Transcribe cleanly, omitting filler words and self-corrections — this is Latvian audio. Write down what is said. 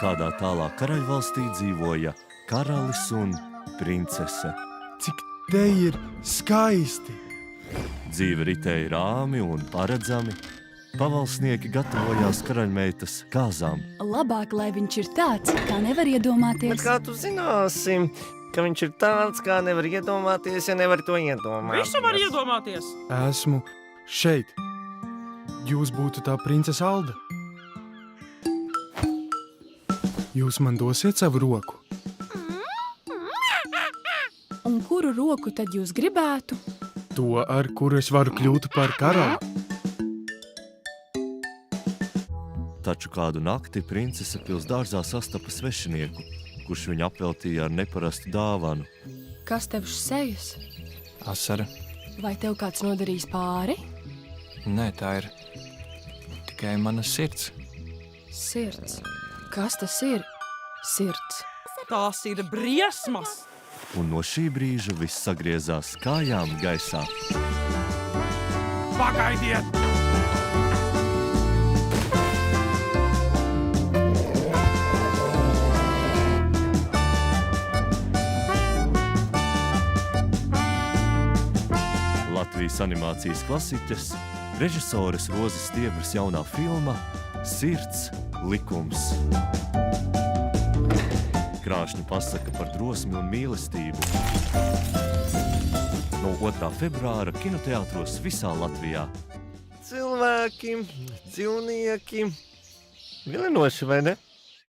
Kādā tālā karaļvalstī dzīvoja karalis un princese. Cik te ir skaisti! Dzīve ritēja rāmi un paredzami. Pavalsnieki gatavojās karaļmeitas kāzām. Labāk, lai viņš ir tāds, kā nevar iedomāties. Bet kā tu zināsi, ka viņš ir tāds, kā nevar iedomāties, ja nevar to iedomāties? Visu var iedomāties. Esmu šeit. Jūs būtu tā princese Alda. Jūs man dosiet savu roku? Un kuru roku tad jūs gribētu? To, ar kuru es varu kļūt par karali. Taču kādu nakti princese pilsdārzā sastapa svešinieku, kurš viņu apveltīja ar neparastu dāvanu. Kas tev uz sejas? Asara? Vai tev kāds nodarīs pāri? Nē, tā ir tikai mana sirds. Sirds. Kas tas ir? Sirds. Tās ir briesmas. Un no šī brīža viss sagriezās kājām gaisā. Pagaidiet! Latvijas animācijas klasiķes, režisores Rozes Stiebras jaunā filma Sirds likums. Krāšņa pasaka par drosmi un mīlestību. No 2. februāra kinoteātros visā Latvijā. Cilvēki, dzīvnieki, vilinoši, vai ne?